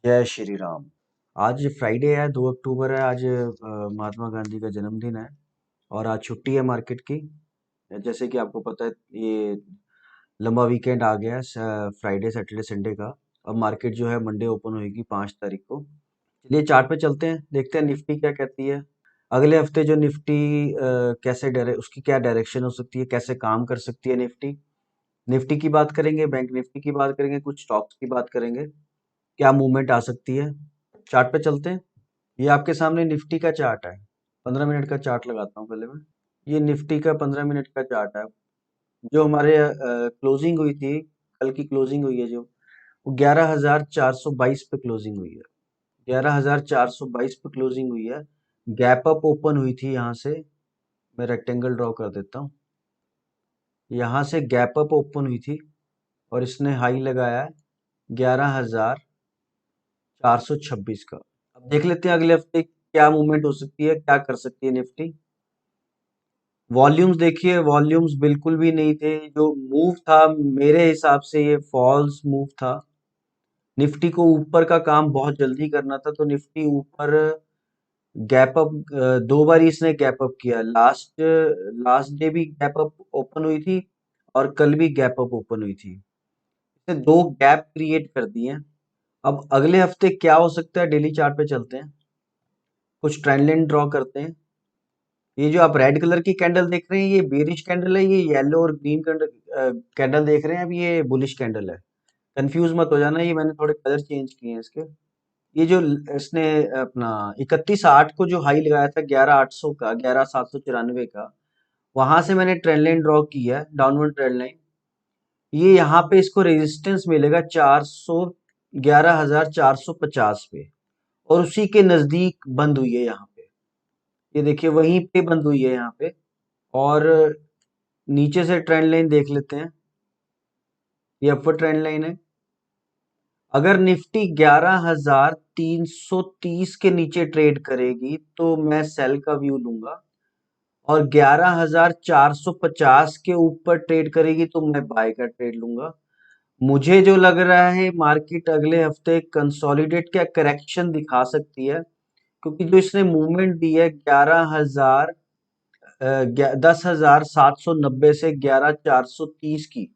जय श्री राम। आज फ्राइडे है, 2 अक्टूबर है। आज महात्मा गांधी का जन्मदिन है और आज छुट्टी है मार्केट की। जैसे कि आपको पता है, ये लंबा वीकेंड आ गया है, फ्राइडे सैटरडे संडे का। अब मार्केट जो है मंडे ओपन होगी 5 तारीख को। चलिए चार्ट पे चलते हैं, देखते हैं निफ्टी क्या कहती है। अगले हफ्ते जो निफ्टी उसकी क्या डायरेक्शन हो सकती है, कैसे काम कर सकती है निफ्टी। निफ्टी की बात करेंगे, बैंक निफ्टी की बात करेंगे, कुछ स्टॉक्स की बात करेंगे, क्या मूवमेंट आ सकती है। चार्ट पे चलते हैं। ये आपके सामने निफ्टी का चार्ट है। 15 मिनट का चार्ट लगाता हूँ पहले मैं। ये निफ्टी का 15 मिनट का चार्ट है। जो हमारे क्लोजिंग हुई थी, कल की क्लोजिंग हुई है जो, वो 11,422 पे क्लोजिंग हुई है। 11,422 पे क्लोजिंग हुई है। गैप अप ओपन हुई थी यहाँ से। मैं रेक्टेंगल ड्रॉ कर देता हूँ। यहाँ से गैप अप ओपन हुई थी और इसने हाई लगाया है 11,426 का। अब देख लेते हैं अगले हफ्ते क्या मूवमेंट हो सकती है, क्या कर सकती है निफ्टी। वॉल्यूम्स देखिए, वॉल्यूम्स बिल्कुल भी नहीं थे। जो मूव था मेरे हिसाब से ये फॉल्स मूव था। निफ्टी को ऊपर का काम बहुत जल्दी करना था, तो निफ्टी ऊपर गैप अप, 2 बार इसने गैप अप किया। लास्ट लास्ट डे भी गैप अप ओपन हुई थी और कल भी गैप अप ओपन हुई थी। इसने 2 गैप क्रिएट कर दिए हैं। अब अगले हफ्ते क्या हो सकता है, डेली चार्ट पे चलते हैं, कुछ ट्रेंड लाइन ड्रॉ करते हैं। ये जो आप रेड कलर की कैंडल देख रहे हैं, ये बेरिश कैंडल है। ये येलो और ग्रीन कैंडल देख रहे हैं, अब ये बुलिश कैंडल है। कंफ्यूज मत हो जाना, ये मैंने थोड़े कलर चेंज किए हैं इसके। ये जो इसने अपना 31/8 को जो हाई लगाया था 11,800 का, 11,794 का, वहां से मैंने ट्रेंड लाइन ड्रॉ की है, डाउनवर्ड ट्रेंड लाइन। ये यहाँ पे इसको रेजिस्टेंस मिलेगा 11,450 पे, और उसी के नजदीक बंद हुई है यहाँ पे। ये देखिए वहीं पे बंद हुई है यहाँ पे। और नीचे से ट्रेंड लाइन देख लेते हैं। ये अपर ट्रेंड लाइन है। अगर निफ्टी 11,330 के नीचे ट्रेड करेगी तो मैं सेल का व्यू लूंगा, और 11,450 के ऊपर ट्रेड करेगी तो मैं बाय का ट्रेड लूंगा। मुझे जो लग रहा है, मार्केट अगले हफ्ते कंसोलिडेट क्या करेक्शन दिखा सकती है, क्योंकि जो इसने मूवमेंट दी है 10,790 से 11,430 की,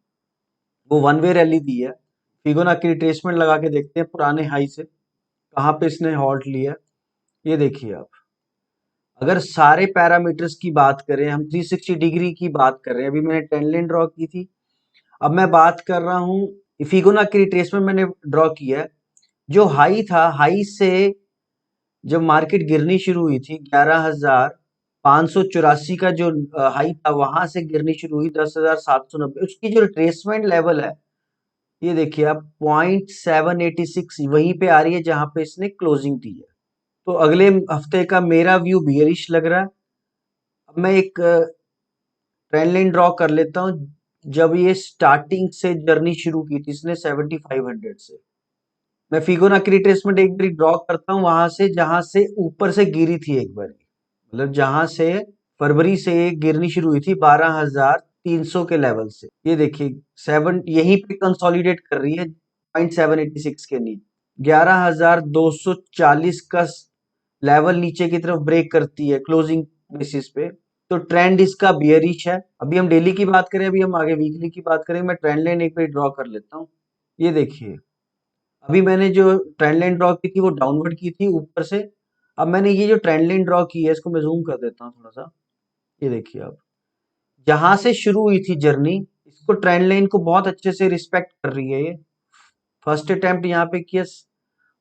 वो वन वे रैली दी है। फिबोनाची रिट्रेसमेंट लगा के देखते हैं पुराने हाई से कहाँ पे इसने हॉल्ट लिया है। ये देखिए आप, अगर सारे पैरामीटर्स की बात करें, हम 360 डिग्री की बात कर रहे हैं। अभी मैंने ट्रेंड लाइन ड्रॉ की थी, अब मैं बात कर रहा हूँ फिबोनाची रिट्रेसमेंट मैंने ड्रॉ किया है। जो हाई था, हाई से जब मार्केट गिरनी शुरू हुई थी, 11,584 का जो हाई था, वहां से गिरनी शुरू हुई 10,790। उसकी जो रिट्रेसमेंट लेवल है, ये देखिए आप, 0.786 वहीं पे आ रही है जहां पे इसने क्लोजिंग दी है। तो अगले हफ्ते का मेरा व्यू बियरिश लग रहा है। अब मैं एक ट्रेंड लाइन ड्रॉ कर लेता हूँ। जब ये स्टार्टिंग से जर्नी शुरू की थी इसने 7,500 से, मैं फिबोनाची रिट्रेसमेंट एक बार ड्रॉ करता हूँ वहां से, जहां से ऊपर से गिरी थी एक बार, मतलब जहां से फरवरी से ये गिरनी शुरू हुई थी 12,300 के लेवल से। ये देखिए सेवन यहीं पे कंसोलिडेट कर रही है 0.786 के नीचे। 11,240 का लेवल नीचे की तरफ ब्रेक करती है क्लोजिंग बेसिस पे, तो ट्रेंड इसका बियरिश है। अभी हम डेली की बात करें, अभी हम आगे वीकली की बात करें। मैं ट्रेंड लाइन एक बार ड्रॉ कर लेता हूँ। ये देखिए, अभी मैंने जो ट्रेंड लाइन ड्रॉ की थी वो डाउनवर्ड की थी ऊपर से। अब मैंने ये जो ट्रेंड लाइन ड्रॉ की है, इसको मैं जूम कर देता हूँ थोड़ा सा। ये देखिए आप, जहां से शुरू हुई थी जर्नी, इसको ट्रेंड लाइन को बहुत अच्छे से रिस्पेक्ट कर रही है ये। फर्स्ट अटेम्प्ट यहाँ पे किया,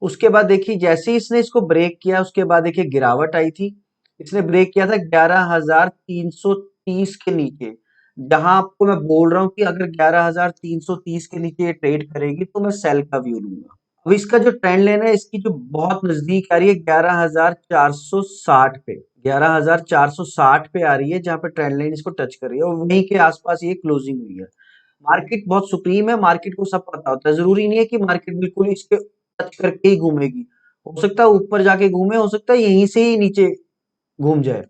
उसके बाद देखिए जैसे ही इसने इसको ब्रेक किया, उसके बाद देखिए गिरावट आई थी। इसने ब्रेक किया था 11,330 के नीचे, जहां आपको मैं बोल रहा हूँ कि अगर 11,330 के नीचे ये ट्रेड करेगी तो मैं सेल का व्यू लूंगा। अब इसका जो ट्रेंड लाइन है, इसकी जो बहुत नजदीक आ रही है 11,460 पे, 11,460 पे आ रही है, जहां पे ट्रेंड लाइन इसको टच कर रही है, और वहीं के आसपास ये क्लोजिंग हुई है। मार्केट बहुत सुप्रीम है, मार्केट को सब पता होता है। जरूरी नहीं है कि मार्केट बिल्कुल इसके टच करके ही घूमेगी। हो सकता है ऊपर जाके घूमे, हो सकता है यहीं से ही नीचे घूम जाए।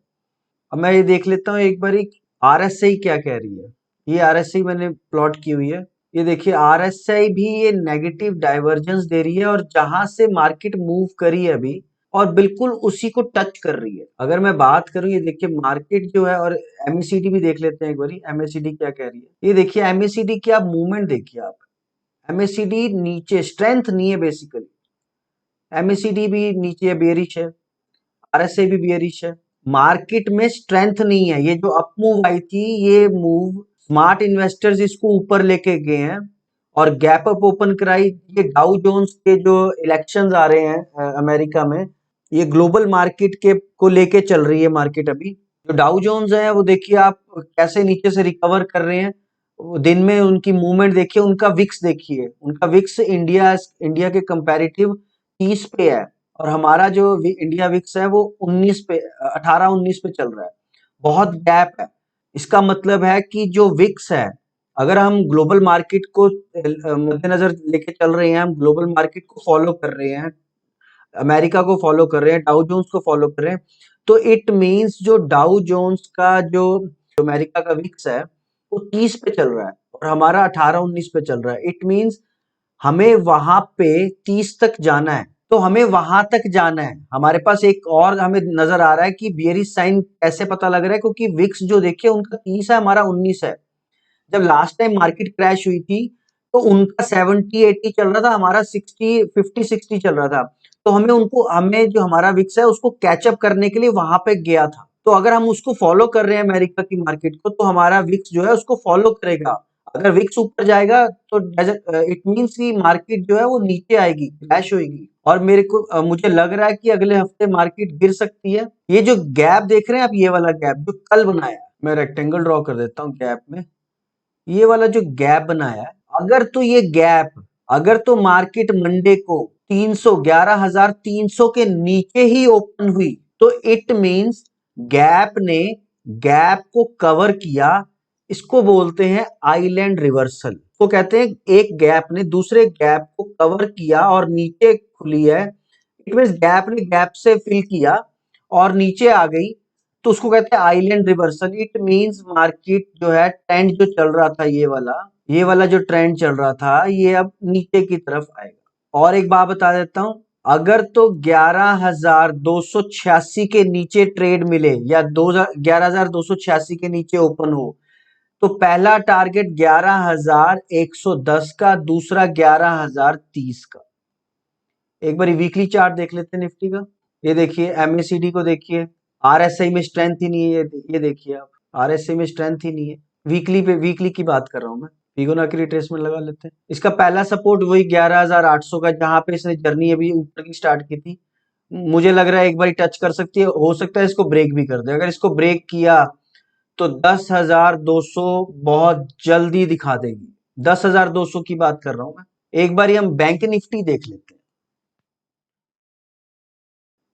अब मैं ये देख लेता हूँ एक बार, आरएसआई क्या कह रही है। ये आरएसआई मैंने प्लॉट की हुई है। ये देखिए आरएसआई भी ये नेगेटिव डाइवर्जेंस दे रही है और जहां से मार्केट मूव करी है अभी और बिल्कुल उसी को टच कर रही है। अगर मैं बात करूं ये देखिए मार्केट जो है और एमएसीडी भी देख लेते हैं एक बारी, एमएसीडी क्या कह रही है। ये देखिए एमएसीडी की आप मूवमेंट देखिए आप, एमएसीडी नीचे स्ट्रेंथ नहीं है बेसिकली, एमएसीडी भी नीचे बेरिश है, आरएसआई भी बेरिश है, मार्केट में स्ट्रेंथ नहीं है। ये जो अप मूव आई थी ये मूव स्मार्ट इन्वेस्टर्स इसको ऊपर लेके गए हैं और गैप अप ओपन कराई। ये डाउ जोन्स के जो इलेक्शंस आ रहे हैं अमेरिका में, ये ग्लोबल मार्केट के को लेके चल रही है मार्केट अभी। जो डाउ जोन्स है वो देखिए आप कैसे नीचे से रिकवर कर रहे हैं, वो दिन में उनकी मूवमेंट देखिए, उनका विक्स देखिए, उनका विक्स इंडिया इंडिया के कंपैरेटिव 30 पे है और हमारा जो इंडिया विक्स है वो 19 पे 18-19 पे चल रहा है, बहुत गैप है। इसका मतलब है कि जो विक्स है, अगर हम ग्लोबल मार्केट को मद्देनजर लेके चल रहे हैं, हम ग्लोबल मार्केट को फॉलो कर रहे हैं, अमेरिका को फॉलो कर रहे हैं, डाउ जोन्स को फॉलो कर रहे हैं, तो इट मींस जो डाउ जोन्स का जो अमेरिका का विक्स है वो 30 पे चल रहा है और हमारा 18-19 पे चल रहा है। इट मींस हमें वहां पे 30 तक जाना है, तो हमें वहां तक जाना है। हमारे पास एक और हमें नजर आ रहा है कि बियरिश साइन कैसे पता लग रहा है, क्योंकि विक्स जो देखिए उनका 30 है, हमारा 19 है। जब लास्ट टाइम मार्केट क्रैश हुई थी तो उनका 70-80 चल रहा था, हमारा 50-60 चल रहा था। तो हमें जो हमारा विक्स है उसको कैचअप करने के लिए वहां पे गया था। तो अगर हम उसको फॉलो कर रहे हैं अमेरिका की मार्केट को, तो हमारा विक्स जो है उसको फॉलो करेगा। अगर विक्स ऊपर जाएगा तो इट मीन्स की मार्केट जो है वो नीचे आएगी, क्रैश होगी। और मुझे लग रहा है कि अगले हफ्ते मार्केट गिर सकती है। ये जो गैप देख रहे हैं आप, ये वाला गैप जो कल बनाया, मैं रेक्टेंगल ड्रॉ कर देता हूँ गैप में, ये वाला जो गैप बनाया है, अगर तो मार्केट मंडे को 11,300 के नीचे ही ओपन हुई तो इट मींस गैप ने गैप को कवर किया। इसको बोलते हैं आइलैंड रिवर्सल, तो कहते हैं एक गैप ने दूसरे गैप को कवर किया और नीचे खुली है। इट मींस गैप ने गैप से फिल किया और नीचे आ गई, तो उसको कहते हैं island reversal. It means market जो है ट्रेंड जो चल रहा था, ये वाला जो ट्रेंड चल रहा था ये अब नीचे की तरफ आएगा। और एक बात बता देता हूं, अगर तो 11,286 के नीचे ट्रेड मिले या 11,286 के नीचे ओपन हो, तो पहला टारगेट 11,110 का, दूसरा 11,030 का। एक बार वीकली चार्ट देख लेते हैं निफ्टी का। ये देखिए एमएसीडी को देखिए, आरएसआई में स्ट्रेंथ ही नहीं है। ये देखिए आप, आरएसआई में स्ट्रेंथ ही नहीं है। वीकली की बात कर रहा हूं मैं, फिबोनाची रिट्रेसमेंट लगा लेते हैं। इसका पहला सपोर्ट वही 11,800 का, जहां पे इसने जर्नी अभी ऊपर की स्टार्ट की थी। मुझे लग रहा है एक बार टच कर सकती है, हो सकता है इसको ब्रेक भी कर दे। अगर इसको ब्रेक किया तो 10,200 बहुत जल्दी दिखा देगी। 10,200 की बात कर रहा हूं मैं। एक बार हम बैंक निफ्टी देख लेते हैं,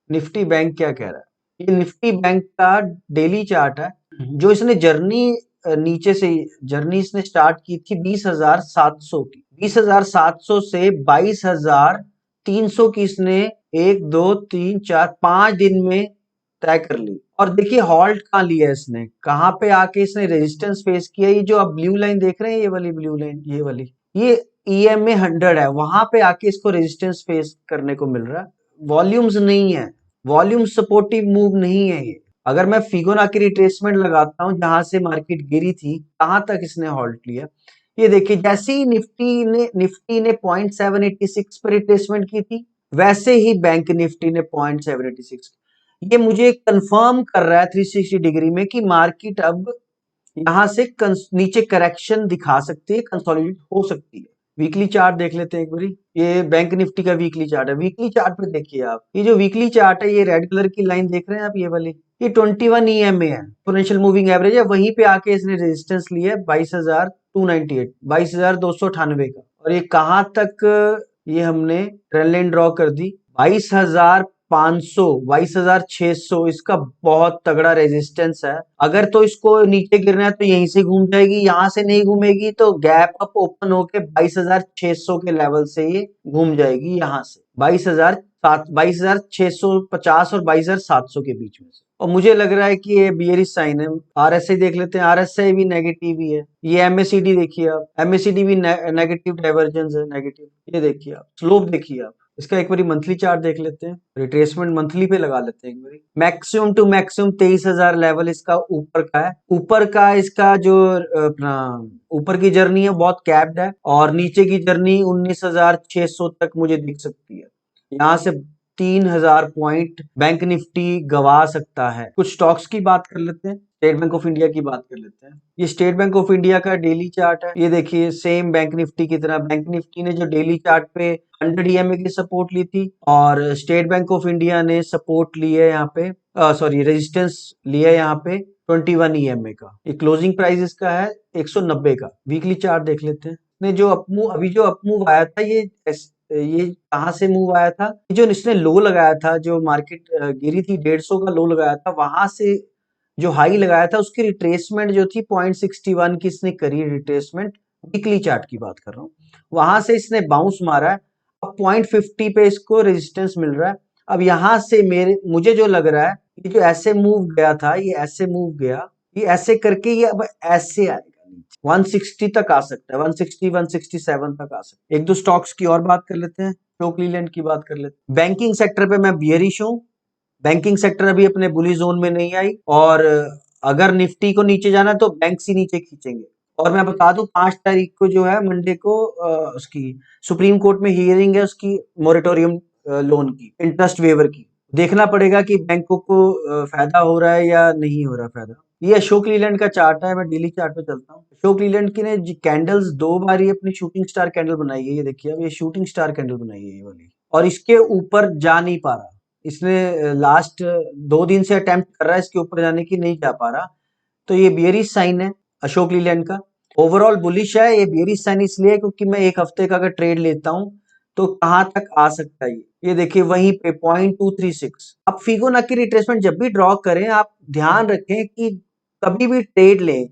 निफ्टी बैंक क्या कह रहा है। ये निफ्टी बैंक का डेली चार्ट है। जो इसने जर्नी नीचे से जर्नी इसने स्टार्ट की थी 20,700 की, 20,700 से 22,300 की इसने 1 2 3 4 5 दिन में तय कर ली। और देखिए हॉल्ट कहाँ लिया इसने, कहाँ पे आके इसने रेजिस्टेंस फेस किया। ये जो आप ब्लू लाइन देख रहे हैं, ये वाली ब्लू लाइन, ये EMA 100 है, वहां पे आके इसको रेजिस्टेंस फेस करने को मिल रहा है। वॉल्यूम्स नहीं है, वॉल्यूम सपोर्टिव मूव नहीं है ये। अगर मैं फिबोनाची रिट्रेसमेंट लगाता हूं, जहां से मार्केट गिरी थी कहां तक इसने हॉल्ट लिया, ये देखिए जैसे ही निफ्टी ने 0.786 पर रिट्रेसमेंट की थी, वैसे ही बैंक निफ्टी ने 0.786। ये मुझे कंफर्म कर रहा है 360 डिग्री में कि मार्केट अब यहां से नीचे करेक्शन दिखा सकती है, कंसोलिडेट हो सकती है। वीकली चार्ट देख लेते हैं एक बारी। ये बैंक निफ्टी का वीकली चार्ट है। वीकली चार्ट पे देखिए आप, ये जो वीकली चार्ट है, ये रेड कलर की लाइन देख रहे हैं आप, ये वाली, ये 21 EMA है, एक्सपोनेंशियल मूविंग एवरेज है। वहीं पे आके इसने रेजिस्टेंस लिया है 22,298, 22,298 का। और ये कहां तक, ये हमने ट्रेंड लाइन ड्रॉ कर दी 22,500, 22,600, इसका बहुत तगड़ा रेजिस्टेंस है। अगर तो इसको नीचे गिरना है तो यहीं से घूम जाएगी, यहां से नहीं घूमेगी तो गैप अप ओपन होके 22,600 के लेवल से ये घूम जाएगी, यहां से 22,650 और 22,700 के बीच में से। और मुझे लग रहा है कि ये बियरिश साइन है। आरएसआई देख लेते हैं, आरएसआई भी नेगेटिव ही है। ये एमएसीडी देखिए आप, एमएसीडी भी नेगेटिव डाइवर्जेंस है, नेगेटिव। ये देखिए आप, स्लोप देखिए आप। इसका एक बारी मंथली चार्ट देख लेते हैं, रिट्रेसमेंट मंथली पे लगा लेते हैं एक बारी। मैक्सिमम टू मैक्सिमम 23,000 लेवल इसका ऊपर का है। ऊपर का इसका जो अपना ऊपर की जर्नी है बहुत कैप्ड है, और नीचे की जर्नी 19,600 तक मुझे दिख सकती है। यहाँ से 3,000 पॉइंट बैंक निफ्टी गवा सकता है। कुछ स्टॉक्स की बात कर लेते हैं, स्टेट बैंक ऑफ इंडिया की बात कर लेते हैं। ये स्टेट बैंक ऑफ इंडिया का डेली चार्ट है। ये देखिए सेम बैंक निफ्टी की तरह, बैंक निफ्टी ने जो डेली चार्ट पे 100 ईएमए की सपोर्ट ली थी, और स्टेट बैंक ऑफ इंडिया ने सपोर्ट ली है यहाँ पे, सॉरी रेजिस्टेंस लिया है यहाँ पे 21 ईएमए का। ये क्लोजिंग प्राइस इसका है 190 का। वीकली चार्ट देख लेते हैं। ने जो अपमूव, अभी जो अपमूव आया था, ये कहाँ से मूव आया था? जो इसने लो लगाया था, जो मार्केट गिरी थी 150 का लो लगाया था, वहां से जो हाई लगाया था उसकी रिट्रेसमेंट जो थी 0.61 की इसने करी रिट्रेसमेंट। वीकली चार्ट की बात कर रहा हूँ। वहां से इसने बाउंस मारा है, अब 0.50 पे इसको रेजिस्टेंस मिल रहा है। अब यहाँ से मुझे जो लग रहा है, ये जो ऐसे मूव गया था, ये ऐसे मूव गया, ये ऐसे करके ये अब ऐसे आएगा, 160 तक आ सकता है, 160 167 तक आ सकता है। एक दो स्टॉक्स की और बात कर लेते हैं, अशोक लीलैंड की बात कर लेते हैं। बैंकिंग सेक्टर पे मैं बियरिश हूँ। बैंकिंग सेक्टर अभी अपने बुली जोन में नहीं आई, और अगर निफ्टी को नीचे जाना है तो बैंक ही नीचे खींचेंगे। और मैं बता दूं 5 तारीख को जो है मंडे को उसकी सुप्रीम कोर्ट में हियरिंग है उसकी, मोरेटोरियम लोन की, इंटरेस्ट वेवर की। देखना पड़ेगा कि बैंकों को फायदा हो रहा है या नहीं हो रहा फायदा। ये अशोक लीलैंड का चार्ट है, मैं डेली चार्ट पे चलता हूँ। अशोक लीलैंड की ने कैंडल्स 2 बार ही अपनी शूटिंग स्टार कैंडल बनाई है। ये देखिए, अब ये शूटिंग स्टार कैंडल बनाई है ये वाली, और इसके ऊपर जा नहीं पा रहा। इसने लास्ट 2 दिन से अटेम्प्ट कर रहा है इसके ऊपर जाने की, नहीं जा पा रहा। तो ये बियरिश साइन है अशोक लीलैंड का। ओवरऑल बुलिश है। ये बियरिश साइन इसलिए क्योंकि मैं एक हफ्ते का अगर ट्रेड लेता हूं तो कहां तक आ सकता है ये देखिए, वहीं पे 0.236। अब फिबोनाची रिट्रेसमेंट जब भी ड्रॉ करें, आप ध्यान रखें कि कभी भी ट्रेड लें,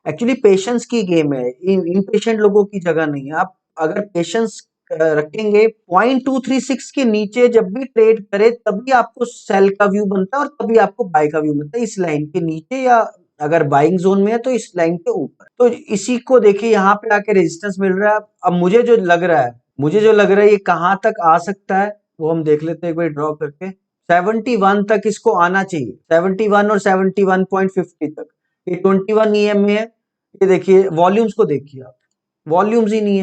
एक्चुअली पेशेंस की गेम है, इम्पेशेंट लोगों की जगह नहीं है। आप अगर पेशेंस रखेंगे, 0.236 के नीचे जब भी ट्रेड करे तभी आपको सेल का व्यू बनता है और तभी आपको बाय का व्यू बनता है। इस लाइन के नीचे, या अगर बाइंग जोन में है तो इस लाइन के ऊपर। तो इसी को देखिए, यहाँ पे आके रेजिस्टेंस मिल रहा है। अब मुझे जो लग रहा है ये कहाँ तक आ सकता है वो हम देख लेते हैं एक बार ड्रॉ करके। 71 तक इसको आना चाहिए, 71 और 71.50 तक। ये 21 ईएम में है। ये देखिए वॉल्यूम्स को देखिए आप, वॉल्यूम्स ही नहीं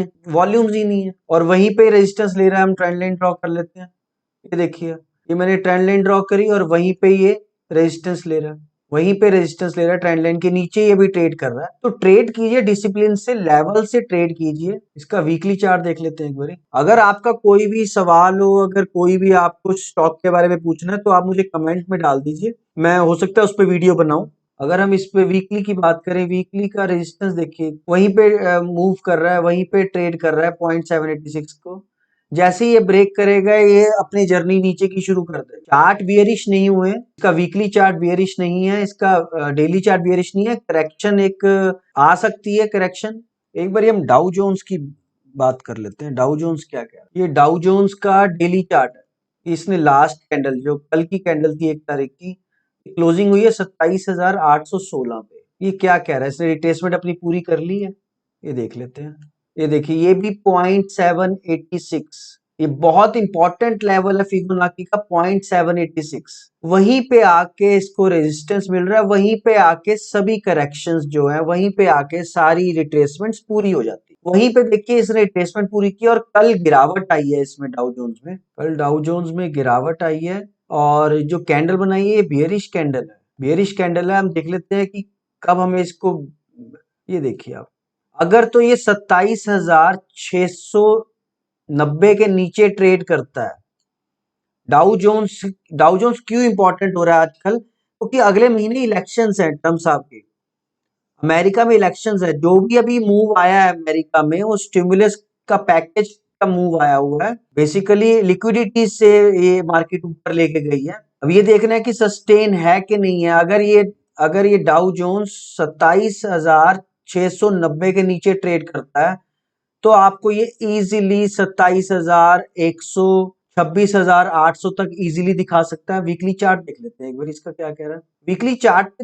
है, और वहीं पे रेजिस्टेंस ले रहा है। हम ट्रेंड लाइन ड्रॉ कर लेते हैं। ये देखिए, ये मैंने ट्रेंड लाइन ड्रॉ करी और वहीं पे ये रेजिस्टेंस ले रहा है, ट्रेंड लाइन के नीचे ये भी ट्रेड कर रहा है। तो ट्रेड कीजिए डिसिप्लिन से, लेवल से ट्रेड कीजिए। इसका वीकली चार्ट देख लेते हैं एक बार। अगर आपका कोई भी सवाल हो, अगर कोई भी आपको स्टॉक के बारे में पूछना है तो आप मुझे कमेंट में डाल दीजिए, मैं हो सकता है उस पर वीडियो बनाऊं। अगर हम इस पे वीकली की बात करें, वीकली का रेजिस्टेंस देखिए, वहीं पे मूव कर रहा है, वहीं पे ट्रेड कर रहा है 0.786 को। जैसे ही ये ब्रेक करेगा, ये अपनी जर्नी नीचे की शुरू कर दे। चार्ट बियरिश नहीं हुए, इसका वीकली चार्ट बियरिश नहीं है, इसका डेली चार्ट बियरिश नहीं है। करेक्शन एक आ सकती है, करेक्शन। एक बार हम डाउ जोन्स की बात कर लेते हैं। डाउ जोन्स क्या क्या, ये डाउ जोन्स का डेली चार्ट है। इसने लास्ट कैंडल, जो कल की कैंडल थी 1 तारीख की, क्लोजिंग हुई है 27,816 पे। ये क्या कह रहा है, इसने रिट्रेसमेंट अपनी पूरी कर ली है। ये देख लेते हैं। ये देखिए, ये भी 0.786, ये बहुत इंपॉर्टेंट लेवल है फिबोनाची का, 0.786। वहीं पे आके इसको रेजिस्टेंस मिल रहा है, वहीं पे आके सभी करेक्शंस जो है, वहीं पे आके सारी रिट्रेसमेंट्स पूरी हो जाती है। वहीं पे देखिए इसने रिट्रेसमेंट पूरी की, और कल गिरावट आई है इसमें, डाउ जोन्स में कल डाउ जोन्स में गिरावट आई है। और जो कैंडल बनाई है ये बियरिश कैंडल है, हम देख लेते हैं कि कब हमें इसको। ये देखिए आप, अगर तो ये 27,690 के नीचे ट्रेड करता है। डाउ जोन्स क्यों इंपॉर्टेंट हो रहा है आजकल? क्योंकि अगले महीने इलेक्शंस हैं, ट्रम्प साहब के। अमेरिका में इलेक्शंस है। जो भी अभी मूव आया है अमेरिका में, वो स्टिमुलस का पैकेज का मूव आया हुआ है। बेसिकली लिक्विडिटी से ये मार्केट ऊपर लेके गई है। अब ये देखना है कि सस्टेन है कि नहीं है। अगर ये डाउ जोन्स 27,690 के नीचे ट्रेड करता है तो आपको ये इजीली 27,126 26,800 तक इजीली दिखा सकता है। वीकली चार्ट देख लेते हैं एक बार, इसका क्या कह रहा है। वीकली चार्ट पे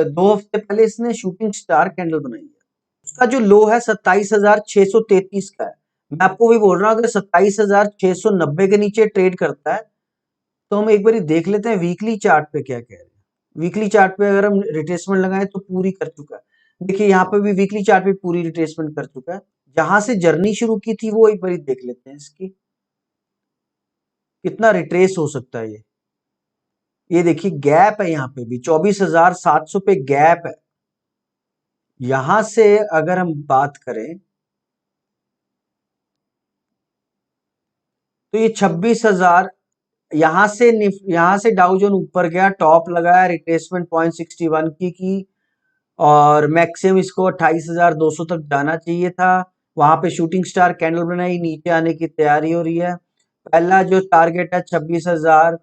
दो हफ्ते पहले इसने शूटिंग स्टार कैंडल बनाई है। उसका जो लो है 27,633 का है। मैं आपको भी बोल रहा हूँ, अगर 27,690 के नीचे ट्रेड करता है तो हम एक बार देख लेते हैं वीकली चार्ट पे क्या कह रहे हैं। वीकली चार्ट पे अगर हम रिट्रेसमेंट लगाएं तो पूरी कर चुका है। देखिए यहाँ पे भी वीकली चार्ट पे पूरी रिट्रेसमेंट कर चुका है। जहां से जर्नी शुरू की थी वो एक बार देख लेते हैं, इसकी कितना रिट्रेस हो सकता है। ये देखिए गैप है, यहाँ पे भी 24,700 पे गैप है। यहां से अगर हम बात करें तो ये 26,000, यहां से डाउ जोन ऊपर गया, टॉप लगाया रिट्रेसमेंट 0.61 की और मैक्सिमम इसको 28,200 तक जाना चाहिए था। वहां पे शूटिंग स्टार कैंडल बनाई, नीचे आने की तैयारी हो रही है। पहला जो टारगेट है 26,000,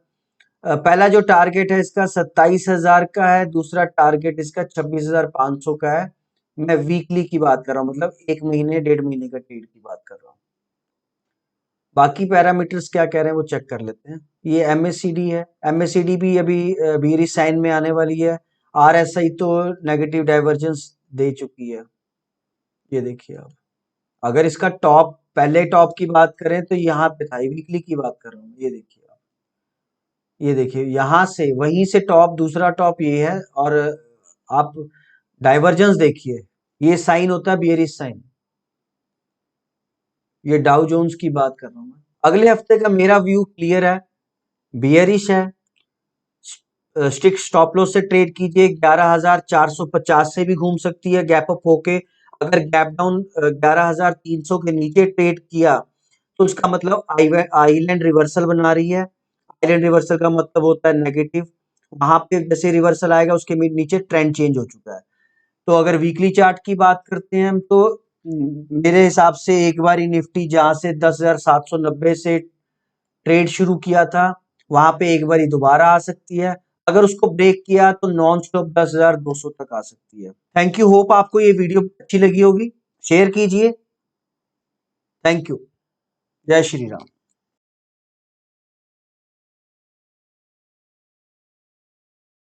पहला जो टारगेट है इसका 27,000 का है, दूसरा टारगेट इसका 26,500 का है। मैं वीकली की बात कर रहा हूँ, मतलब 1 महीने 1.5 महीने का ट्रेड की बात कर रहा हूँ। बाकी पैरामीटर्स क्या कह रहे हैं वो चेक कर लेते हैं। ये एमएससीडी है, एमएससीडी भी अभी बीरी साइन में आने वाली है। आरएसआई तो नेगेटिव डाइवर्जेंस दे चुकी है। ये देखिए आप, अगर इसका टॉप, पहले टॉप की बात करें तो यहाँ पे था, वीकली की बात कर रहा हूँ। ये देखिए आप, ये देखिए यहां से, वहीं से टॉप, दूसरा टॉप ये है, और आप डाइवर्जेंस देखिए, ये साइन होता है बियरिश साइन। ये डाउ जोन्स की बात कर रहा हूं मैं। अगले हफ्ते का मेरा व्यू क्लियर है, बियरिश है। स्टिक स्टॉप लॉस से ट्रेड कीजिए, 11,450 से भी घूम सकती है गैप अप होके। अगर गैप डाउन 11,300 के नीचे ट्रेड किया तो इसका मतलब आइलैंड रिवर्सल बना रही है। आइलैंड रिवर्सल का मतलब होता है नेगेटिव। वहां पे जैसे रिवर्सल आएगा उसके नीचे ट्रेंड चेंज हो चुका है। तो अगर वीकली चार्ट की बात करते हैं हम तो मेरे हिसाब से एक बार ही निफ्टी जहां से 10,790 से ट्रेड शुरू किया था, वहां पे एक बार ही दोबारा आ सकती है। अगर उसको ब्रेक किया तो नॉन स्टॉप 10,200 तक आ सकती है। थैंक यू, होप आपको ये वीडियो अच्छी लगी होगी। शेयर कीजिए। Thank you. जय श्री राम।